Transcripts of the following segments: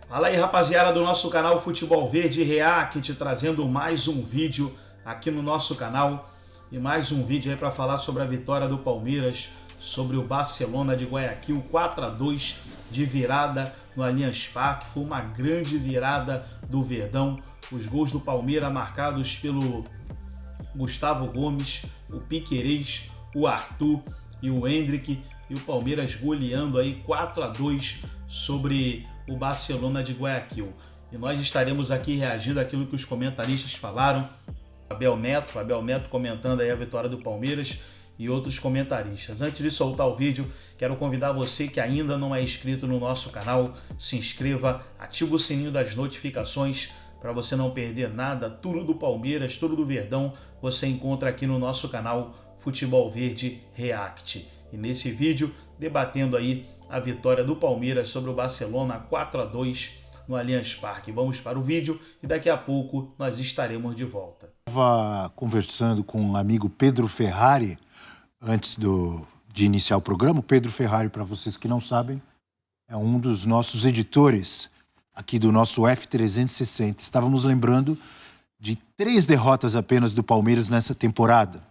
Fala aí, rapaziada do nosso canal Futebol Verde React, trazendo mais um vídeo aqui no nosso canal e mais um vídeo aí para falar sobre a vitória do Palmeiras sobre o Barcelona de Guayaquil, 4-2 de virada no Allianz Parque. Foi uma grande virada do Verdão. Os gols do Palmeiras marcados pelo Gustavo Gomes, o Piquerez, o Arthur e o Hendrick, e o Palmeiras goleando aí 4-2 sobre o Barcelona de Guayaquil. E nós estaremos aqui reagindo àquilo que os comentaristas falaram. Abel Neto comentando aí a vitória do Palmeiras e outros comentaristas. Antes de soltar o vídeo, quero convidar você que ainda não é inscrito no nosso canal, se inscreva, ativa o sininho das notificações para você não perder nada. Tudo do Palmeiras, tudo do Verdão, você encontra aqui no nosso canal Futebol Verde React. E nesse vídeo, debatendo aí a vitória do Palmeiras sobre o Barcelona 4-2 no Allianz Parque. Vamos para o vídeo e daqui a pouco nós estaremos de volta. Estava conversando com um amigo, Pedro Ferrari, antes de iniciar o programa. O Pedro Ferrari, para vocês que não sabem, é um dos nossos editores aqui do nosso F360. Estávamos lembrando de 3 derrotas apenas do Palmeiras nessa temporada,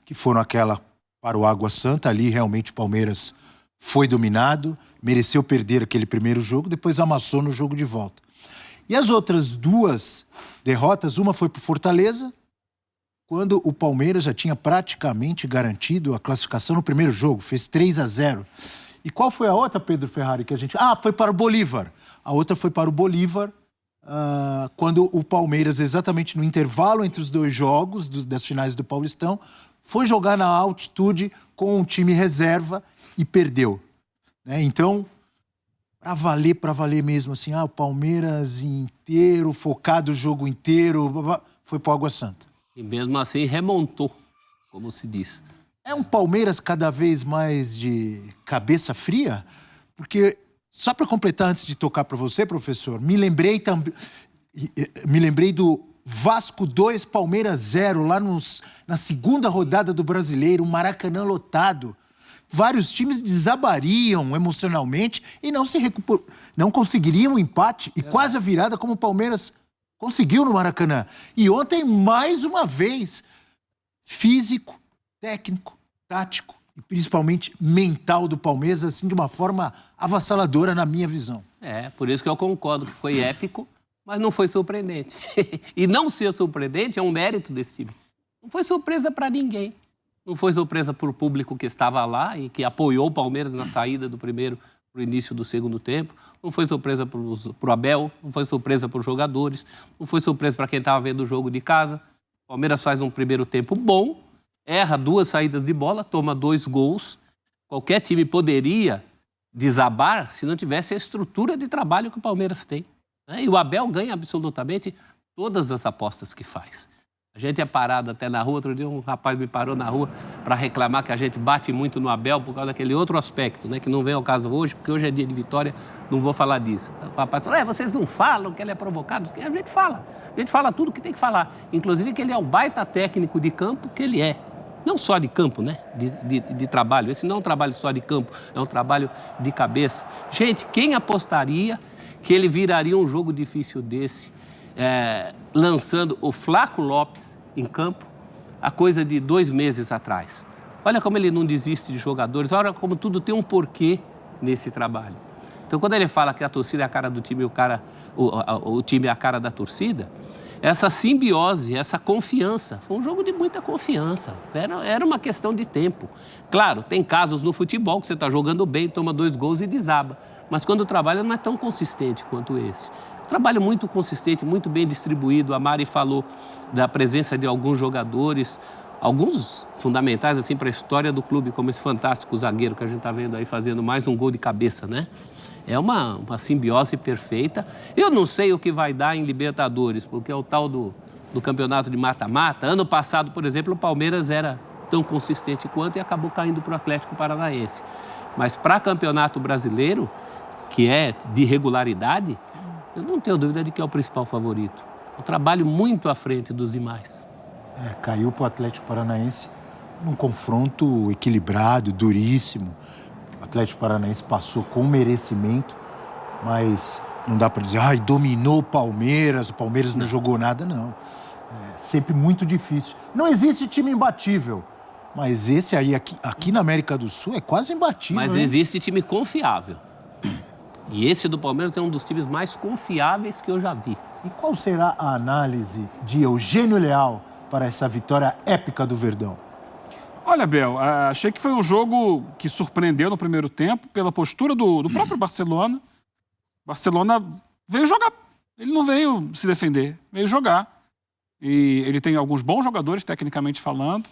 que foram aquela para o Água Santa. Ali realmente o Palmeiras foi dominado, mereceu perder aquele primeiro jogo, depois amassou no jogo de volta. E as outras 2 derrotas, uma foi para o Fortaleza, quando o Palmeiras já tinha praticamente garantido a classificação no primeiro jogo, fez 3-0. E qual foi a outra, Pedro Ferrari, que a gente... foi para o Bolívar. A outra foi para o Bolívar, quando o Palmeiras, exatamente no intervalo entre os 2 jogos das finais do Paulistão, foi jogar na altitude com um time reserva e perdeu. Então, para valer mesmo, assim, o Palmeiras inteiro, focado o jogo inteiro, foi para o Água Santa. E mesmo assim remontou, como se diz. É um Palmeiras cada vez mais de cabeça fria? Porque, só para completar antes de tocar para você, professor, me lembrei do Vasco 2, Palmeiras 0, lá na segunda rodada do Brasileiro, um Maracanã lotado. Vários times desabariam emocionalmente e não conseguiriam um empate e quase a virada como o Palmeiras conseguiu no Maracanã. E ontem, mais uma vez, físico, técnico, tático e principalmente mental do Palmeiras, assim, de uma forma avassaladora na minha visão. Por isso que eu concordo que foi épico, mas não foi surpreendente. E não ser surpreendente é um mérito desse time. Não foi surpresa para ninguém. Não foi surpresa para o público que estava lá e que apoiou o Palmeiras na saída do primeiro para o início do segundo tempo. Não foi surpresa para o Abel, não foi surpresa para os jogadores, não foi surpresa para quem estava vendo o jogo de casa. O Palmeiras faz um primeiro tempo bom, erra 2 saídas de bola, toma 2 gols. Qualquer time poderia desabar se não tivesse a estrutura de trabalho que o Palmeiras tem. E o Abel ganha absolutamente todas as apostas que faz. A gente é parado até na rua. Outro dia um rapaz me parou na rua para reclamar que a gente bate muito no Abel por causa daquele outro aspecto, que não vem ao caso hoje, porque hoje é dia de vitória, não vou falar disso. O rapaz falou, vocês não falam que ele é provocado? A gente fala tudo que tem que falar. Inclusive que ele é um baita técnico de campo, que ele é. Não só de campo, de trabalho. Esse não é um trabalho só de campo, é um trabalho de cabeça. Gente, quem apostaria que ele viraria um jogo difícil desse, lançando o Flaco Lopes em campo, a coisa de 2 meses atrás? Olha como ele não desiste de jogadores, olha como tudo tem um porquê nesse trabalho. Então, quando ele fala que a torcida é a cara do time e o time é a cara da torcida, essa simbiose, essa confiança, foi um jogo de muita confiança, era uma questão de tempo. Claro, tem casos no futebol que você está jogando bem, toma 2 gols e desaba, mas quando o trabalho não é tão consistente quanto esse. Trabalho muito consistente, muito bem distribuído. A Mari falou da presença de alguns jogadores, alguns fundamentais assim para a história do clube, como esse fantástico zagueiro que a gente está vendo aí fazendo mais um gol de cabeça, É uma simbiose perfeita. Eu não sei o que vai dar em Libertadores, porque é o tal do campeonato de mata-mata. Ano passado, por exemplo, o Palmeiras era tão consistente quanto e acabou caindo para o Atlético Paranaense. Mas para campeonato brasileiro, que é de regularidade, eu não tenho dúvida de que é o principal favorito. Um trabalho muito à frente dos demais. Caiu para o Atlético Paranaense num confronto equilibrado, duríssimo. O Atlético Paranaense passou com merecimento, mas não dá para dizer, dominou o Palmeiras não jogou nada, não. É sempre muito difícil. Não existe time imbatível, mas esse aí, aqui na América do Sul, é quase imbatível. Mas existe time confiável. E esse do Palmeiras é um dos times mais confiáveis que eu já vi. E qual será a análise de Eugênio Leal para essa vitória épica do Verdão? Olha, Bel, achei que foi um jogo que surpreendeu no primeiro tempo pela postura do próprio Barcelona. O Barcelona veio jogar, ele não veio se defender, veio jogar. E ele tem alguns bons jogadores, tecnicamente falando,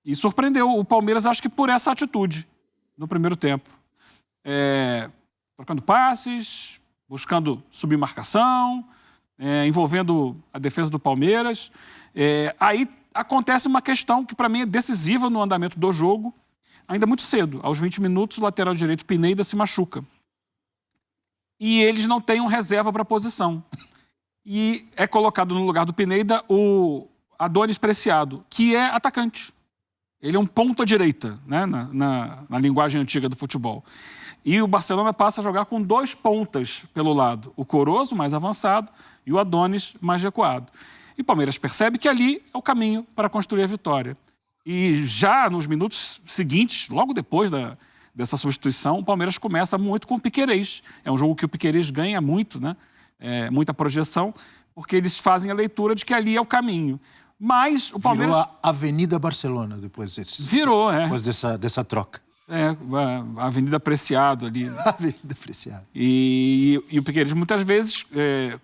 e surpreendeu o Palmeiras, acho que por essa atitude no primeiro tempo. Trocando passes, buscando subir marcação, envolvendo a defesa do Palmeiras. Aí acontece uma questão que, para mim, é decisiva no andamento do jogo, ainda muito cedo. Aos 20 minutos, o lateral direito Pineda se machuca. E eles não têm um reserva para a posição. E é colocado no lugar do Pineda o Adonis Preciado, que é atacante. Ele é um ponta-direita, né, na linguagem antiga do futebol. E o Barcelona passa a jogar com 2 pontas pelo lado. O Corozo, mais avançado, e o Adonis, mais recuado. E o Palmeiras percebe que ali é o caminho para construir a vitória. E já nos minutos seguintes, logo depois dessa substituição, o Palmeiras começa muito com o Piquerez. É um jogo que o Piquerez ganha muito, né? Muita projeção, porque eles fazem a leitura de que ali é o caminho. Mas o Palmeiras... Virou a Avenida Barcelona depois desse... Virou, Depois dessa troca. A Avenida Preciado ali. Avenida Preciado. E o Piquerez muitas vezes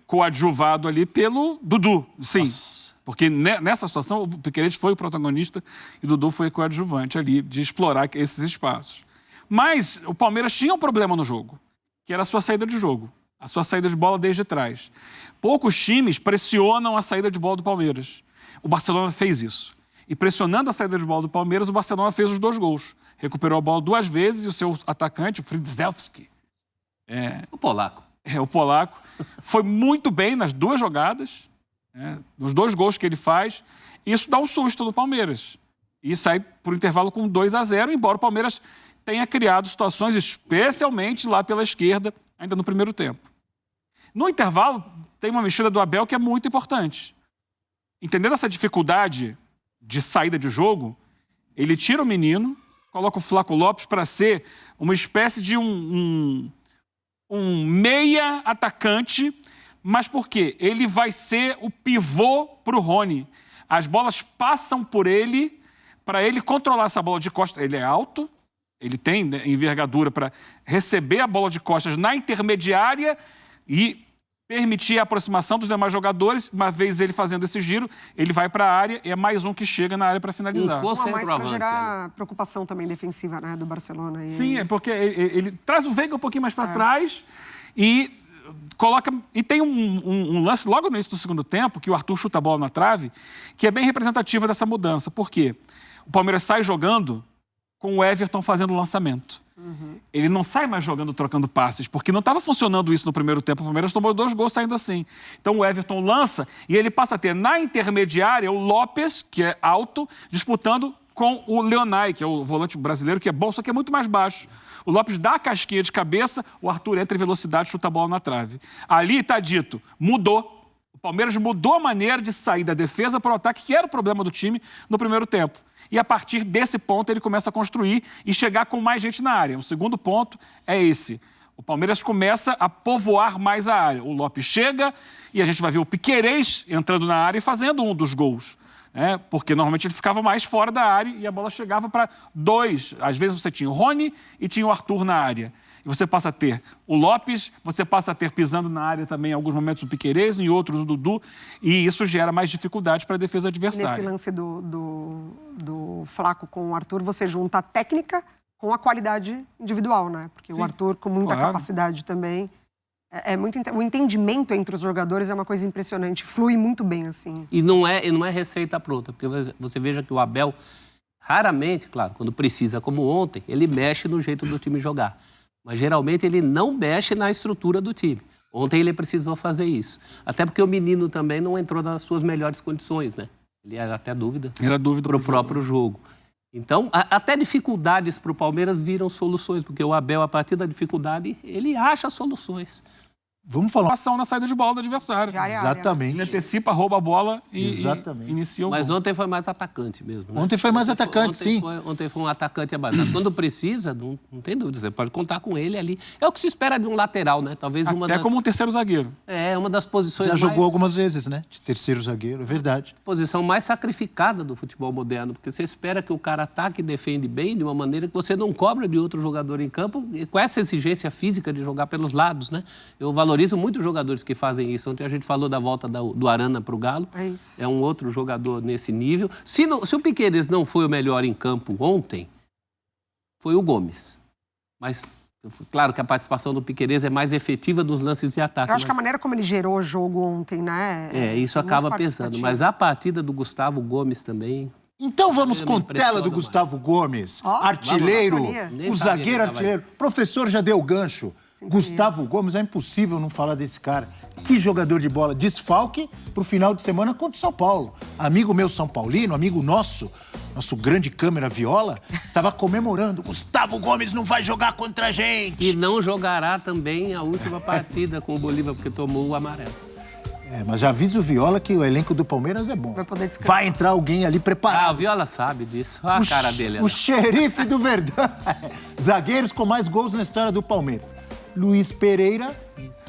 coadjuvado ali pelo Dudu, sim. Nossa. Porque nessa situação o Piquerez foi o protagonista e o Dudu foi coadjuvante ali de explorar esses espaços. Mas o Palmeiras tinha um problema no jogo, que era a sua saída de jogo, a sua saída de bola desde trás. Poucos times pressionam a saída de bola do Palmeiras. O Barcelona fez isso. E pressionando a saída de bola do Palmeiras, o Barcelona fez os 2 gols. Recuperou a bola 2 vezes e o seu atacante, o Fridzewski, o polaco. O polaco, foi muito bem nas 2 jogadas, nos 2 gols que ele faz. Isso dá um susto no Palmeiras. E sai por intervalo com 2-0, embora o Palmeiras tenha criado situações, especialmente lá pela esquerda, ainda no primeiro tempo. No intervalo, tem uma mexida do Abel que é muito importante. Entendendo essa dificuldade de saída de jogo, ele tira o menino, coloca o Flaco Lopes para ser uma espécie de um meia atacante, mas por quê? Ele vai ser o pivô para o Rony. As bolas passam por ele, para ele controlar essa bola de costas. Ele é alto, ele tem, né, envergadura para receber a bola de costas na intermediária e permitir a aproximação dos demais jogadores. Uma vez ele fazendo esse giro, ele vai para a área e é mais um que chega na área para finalizar. Mais para gerar preocupação também defensiva, né, do Barcelona. Sim, é porque ele traz o Veiga um pouquinho mais para trás e coloca... E tem um lance logo no início do segundo tempo, que o Arthur chuta a bola na trave, que é bem representativa dessa mudança. Por quê? O Palmeiras sai jogando com o Everton fazendo o lançamento. Ele não sai mais jogando, trocando passes, porque não estava funcionando isso no primeiro tempo. O Palmeiras tomou 2 gols saindo assim. Então o Everton lança e ele passa a ter na intermediária o Lopes, que é alto, disputando com o Leonai, que é o volante brasileiro, que é bom, só que é muito mais baixo. O Lopes dá a casquinha de cabeça, o Arthur entra em velocidade e chuta a bola na trave. Ali está dito, mudou. O Palmeiras mudou a maneira de sair da defesa para o ataque, que era o problema do time no primeiro tempo. E a partir desse ponto ele começa a construir e chegar com mais gente na área. O segundo ponto é esse. O Palmeiras começa a povoar mais a área. O Lopes chega e a gente vai ver o Piquerez entrando na área e fazendo um dos gols. Porque normalmente ele ficava mais fora da área e a bola chegava para 2. Às vezes você tinha o Rony e tinha o Arthur na área. E você passa a ter o Lopes, você passa a ter pisando na área também em alguns momentos o Piquerez, em outros o Dudu, e isso gera mais dificuldade para a defesa adversária. Nesse lance do Flaco com o Arthur, você junta a técnica com a qualidade individual, né? Porque sim, o Arthur, com muita capacidade também, o entendimento entre os jogadores é uma coisa impressionante, flui muito bem, assim. E não é receita pronta, porque você veja que o Abel, raramente, claro, quando precisa, como ontem, ele mexe no jeito do time jogar. Mas geralmente ele não mexe na estrutura do time. Ontem ele precisou fazer isso. Até porque o menino também não entrou nas suas melhores condições, né? Ele era até dúvida. Era dúvida para o próprio jogo. Então, até dificuldades para o Palmeiras viram soluções, porque o Abel, a partir da dificuldade, ele acha soluções. Vamos falar. Ação na saída de bola do adversário. Exatamente. Ele antecipa, rouba a bola e inicia o gol. Mas ontem foi mais atacante mesmo. Né? Ontem foi mais atacante, sim. Ontem foi um atacante abaixo. Quando precisa, não tem dúvida, você pode contar com ele ali. É o que se espera de um lateral, né? Talvez uma Até como um terceiro zagueiro. É, uma das posições Já jogou algumas vezes, né? De terceiro zagueiro, é verdade. Posição mais sacrificada do futebol moderno, porque você espera que o cara ataque e defende bem de uma maneira que você não cobra de outro jogador em campo, com essa exigência física de jogar pelos lados, né? Eu valorizo muito os jogadores que fazem isso. Ontem a gente falou da volta do Arana para o Galo. É isso. É um outro jogador nesse nível. Se o Piquerez não foi o melhor em campo ontem, foi o Gomes. Mas, claro que a participação do Piquerez é mais efetiva nos lances de ataque. Eu acho que a maneira como ele gerou o jogo ontem, né? Isso acaba pesando. Mas a partida do Gustavo Gomes também... Então vamos com tela do Gustavo Gomes, artilheiro, o zagueiro artilheiro. Professor já deu o gancho. Gustavo Gomes, é impossível não falar desse cara. Que jogador de bola. Desfalque pro final de semana contra o São Paulo. Amigo meu São Paulino, amigo nosso grande câmera Viola, estava comemorando. Gustavo Gomes não vai jogar contra a gente. E não jogará também a última partida com o Bolívar, porque tomou o amarelo. Mas já avisa o Viola que o elenco do Palmeiras é bom. Vai poder descansar. Vai entrar alguém ali preparado. O Viola sabe disso. Olha a cara dele. O xerife do Verdão. Zagueiros com mais gols na história do Palmeiras. Luiz Pereira,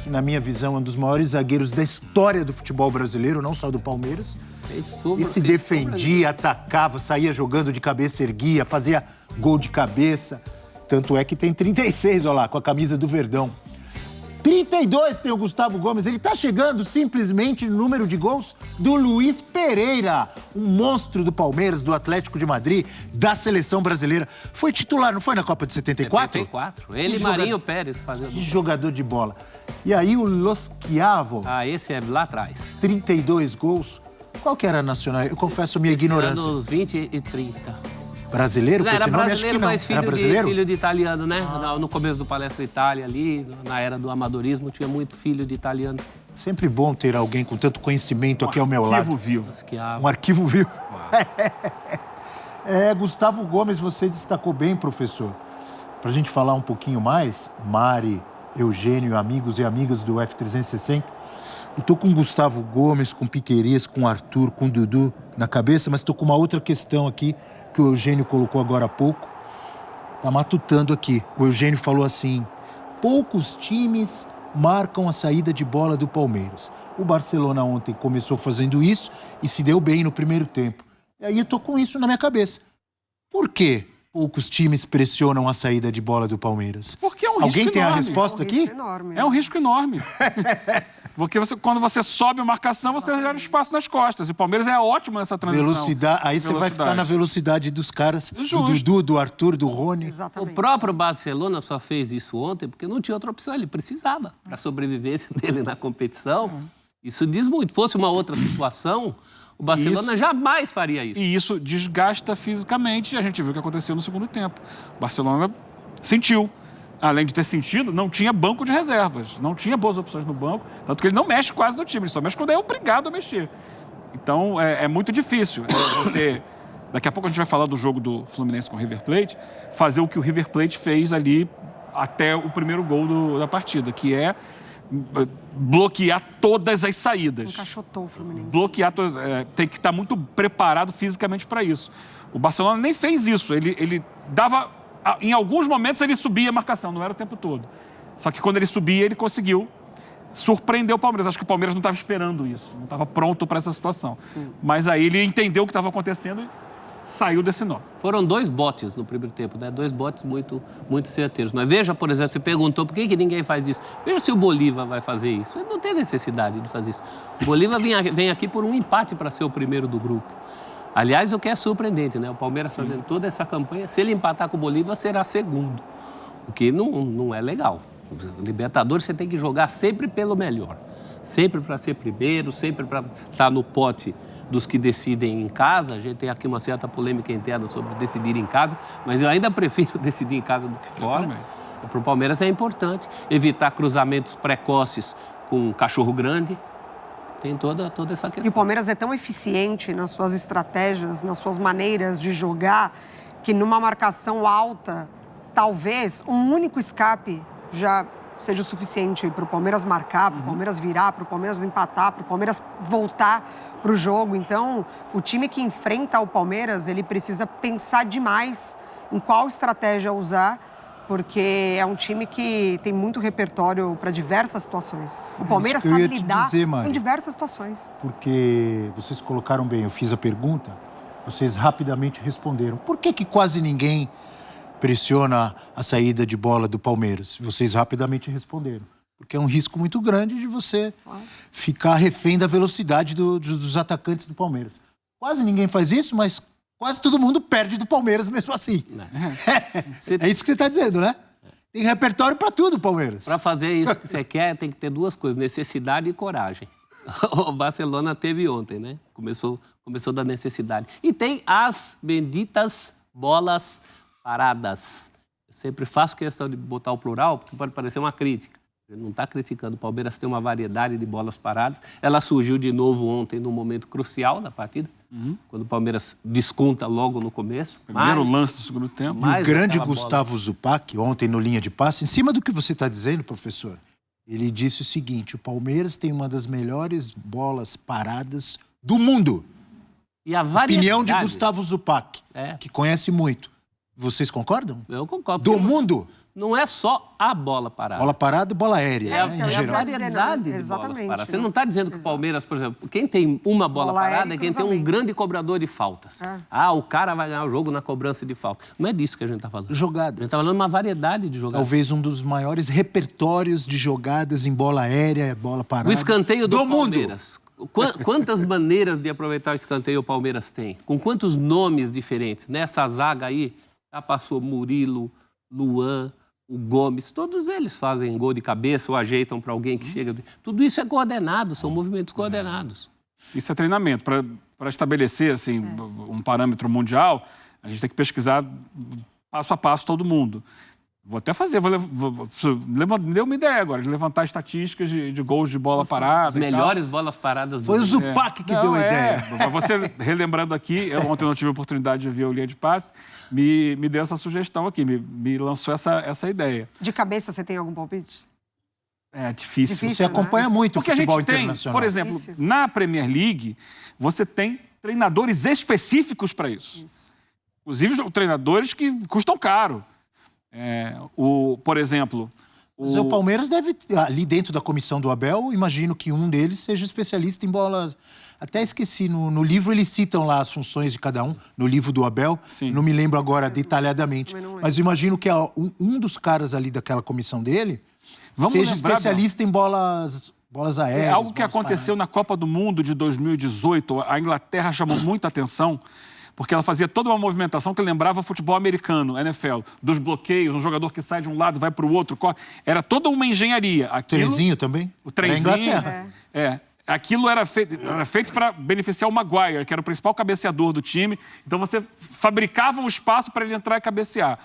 que na minha visão é um dos maiores zagueiros da história do futebol brasileiro, não só do Palmeiras. E se defendia, atacava, saía jogando de cabeça, erguia, fazia gol de cabeça. Tanto é que tem 36, olha lá, com a camisa do Verdão. 32 tem o Gustavo Gomes. Ele tá chegando simplesmente no número de gols do Luiz Pereira, um monstro do Palmeiras, do Atlético de Madrid, da seleção brasileira. Foi titular, não foi na Copa de 74? 74. Ele e Marinho Pérez fazendo. Que jogador de bola. E aí o Los Chiavo. Esse é lá atrás. 32 gols. Qual que era a nacional? Eu confesso minha ignorância. Nos 20 e 30. Brasileiro? Não, era esse nome, brasileiro, acho que não. mas filho, era brasileiro? filho de italiano, né? No começo do Palestra Itália ali, na era do amadorismo, tinha muito filho de italiano. Sempre bom ter alguém com tanto conhecimento aqui ao meu lado. Arquivo vivo. Um arquivo vivo. Gustavo Gomes, você destacou bem, professor. Pra gente falar um pouquinho mais, Mari, Eugênio, amigos e amigas do F360, eu tô com o Gustavo Gomes, com o Piquerez, com o Arthur, com o Dudu na cabeça, mas tô com uma outra questão aqui que o Eugênio colocou agora há pouco. Tá matutando aqui. O Eugênio falou assim: poucos times marcam a saída de bola do Palmeiras. O Barcelona ontem começou fazendo isso e se deu bem no primeiro tempo. E aí eu tô com isso na minha cabeça. Por quê? Poucos times pressionam a saída de bola do Palmeiras. Porque é um risco Alguém tem enorme. a resposta aqui? É um risco enorme. Porque quando você sobe a marcação, você gera espaço nas costas. E o Palmeiras é ótimo nessa transição. Velocidade. Aí você vai ficar na velocidade dos caras, do Dudu, do Arthur, do Rony. Exatamente. O próprio Barcelona só fez isso ontem porque não tinha outra opção. Ele precisava para a sobrevivência dele na competição. Isso diz muito. Fosse uma outra situação, o Barcelona jamais faria isso. E isso desgasta fisicamente. A gente viu o que aconteceu no segundo tempo. O Barcelona sentiu. Além de ter sentido, não tinha banco de reservas. Não tinha boas opções no banco. Tanto que ele não mexe quase no time. Ele só mexe quando é obrigado a mexer. Então, é muito difícil. Daqui a pouco a gente vai falar do jogo do Fluminense com o River Plate. Fazer o que o River Plate fez ali até o primeiro gol da partida. Que é bloquear todas as saídas. Encaixotou o Fluminense. Bloquear todas. Tem que estar muito preparado fisicamente para isso. O Barcelona nem fez isso. Ele dava... Em alguns momentos ele subia a marcação, não era o tempo todo. Só que quando ele subia, ele conseguiu surpreender o Palmeiras. Acho que o Palmeiras não estava esperando isso, não estava pronto para essa situação. Sim. Mas aí ele entendeu o que estava acontecendo e saiu desse nó. Foram 2 botes no primeiro tempo, né? 2 botes muito, muito certeiros. Mas veja, por exemplo, você perguntou por que ninguém faz isso. Veja se o Bolívar vai fazer isso. Ele não tem necessidade de fazer isso. O Bolívar vem aqui por um empate para ser o primeiro do grupo. Aliás, o que é surpreendente, né? O Palmeiras fazendo toda essa campanha, se ele empatar com o Bolívar, será segundo. O que não é legal. Libertadores, você tem que jogar sempre pelo melhor. Sempre para ser primeiro, sempre para estar no pote dos que decidem em casa. A gente tem aqui uma certa polêmica interna sobre decidir em casa, mas eu ainda prefiro decidir em casa do que fora. Para o Palmeiras é importante evitar cruzamentos precoces com um cachorro grande. Tem toda essa questão. E o Palmeiras é tão eficiente nas suas estratégias, nas suas maneiras de jogar, que numa marcação alta, talvez um único escape já seja o suficiente para o Palmeiras marcar, para o Palmeiras virar, para o Palmeiras empatar, para o Palmeiras voltar para o jogo. Então, o time que enfrenta o Palmeiras, ele precisa pensar demais em qual estratégia usar, porque é um time que tem muito repertório para diversas situações. O Palmeiras sabe lidar com diversas situações. Porque vocês colocaram bem, eu fiz a pergunta, vocês rapidamente responderam. Por que quase ninguém pressiona a saída de bola do Palmeiras? Vocês rapidamente responderam. Porque é um risco muito grande de você ficar refém da velocidade dos atacantes do Palmeiras. Quase ninguém faz isso, mas quase todo mundo perde do Palmeiras mesmo assim. É isso que você está dizendo, né? Tem repertório para tudo o Palmeiras. Para fazer isso que você quer, tem que ter duas coisas, necessidade e coragem. O Barcelona teve ontem, né? Começou da necessidade. E tem as benditas bolas paradas. Eu sempre faço questão de botar o plural, porque pode parecer uma crítica. Ele não está criticando. O Palmeiras tem uma variedade de bolas paradas. Ela surgiu de novo ontem, num momento crucial da partida, quando o Palmeiras desconta logo no começo. Primeiro lance do segundo tempo. E o grande Gustavo Zupac, ontem no Linha de Passe, em cima do que você está dizendo, professor, ele disse o seguinte: o Palmeiras tem uma das melhores bolas paradas do mundo. E a variedade... Opinião de Gustavo Zupac, que conhece muito. Vocês concordam? Eu concordo. Do mundo? Não é só a bola parada. Bola parada e bola aérea. É a variedade de bolas paradas. Você não está dizendo que o Palmeiras, por exemplo, quem tem uma bola parada é quem tem um grande cobrador de faltas. O cara vai ganhar o jogo na cobrança de falta. Não é disso que a gente está falando. Jogadas. A gente está falando de uma variedade de jogadas. Talvez um dos maiores repertórios de jogadas em bola aérea, bola parada. O escanteio do Palmeiras. Quantas maneiras de aproveitar o escanteio o Palmeiras tem? Com quantos nomes diferentes? Nessa zaga aí, já passou Murilo, Luan, o Gomes, todos eles fazem gol de cabeça ou ajeitam para alguém que chega. Tudo isso é coordenado, são movimentos coordenados. Isso é treinamento. Para estabelecer assim, um parâmetro mundial, a gente tem que pesquisar passo a passo todo mundo. Vou até fazer, me deu uma ideia agora, de levantar estatísticas de gols de bola parada. As melhores bolas paradas do Foi o Zupac que deu a ideia. Você, relembrando aqui, eu ontem não tive a oportunidade de ver o Linha de Passe, me deu essa sugestão aqui, me lançou essa ideia. De cabeça, você tem algum palpite? É difícil. Você acompanha muito o futebol internacional. Tem, por exemplo, na Premier League, você tem treinadores específicos para isso. Inclusive, treinadores que custam caro. Por exemplo... Mas o Palmeiras deve, ali dentro da comissão do Abel, imagino que um deles seja especialista em bola... Até esqueci, no livro eles citam lá as funções de cada um, no livro do Abel. Sim. Não me lembro agora detalhadamente. Mas imagino que um dos caras ali daquela comissão dele seja especialista em bolas aéreas. É algo que aconteceu na Copa do Mundo de 2018. A Inglaterra chamou muita atenção, porque ela fazia toda uma movimentação que lembrava futebol americano, NFL, dos bloqueios, um jogador que sai de um lado, vai para o outro, corre. Era toda uma engenharia. O trenzinho também? O trenzinho. Na Inglaterra. Aquilo era feito para beneficiar o Maguire, que era o principal cabeceador do time. Então você fabricava um espaço para ele entrar e cabecear.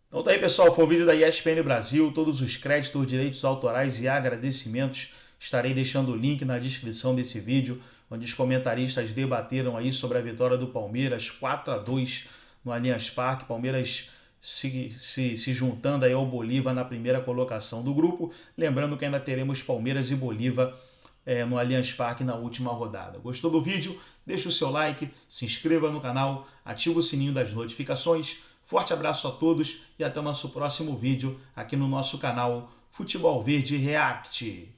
Então tá aí, pessoal, foi o vídeo da ESPN Brasil. Todos os créditos, direitos autorais e agradecimentos estarei deixando o link na descrição desse vídeo, onde os comentaristas debateram aí sobre a vitória do Palmeiras 4-2 no Allianz Parque. Palmeiras se juntando aí ao Bolívar na primeira colocação do grupo. Lembrando que ainda teremos Palmeiras e Bolívar no Allianz Parque na última rodada. Gostou do vídeo? Deixa o seu like, se inscreva no canal, ativa o sininho das notificações. Forte abraço a todos e até o nosso próximo vídeo aqui no nosso canal Futebol Verde React.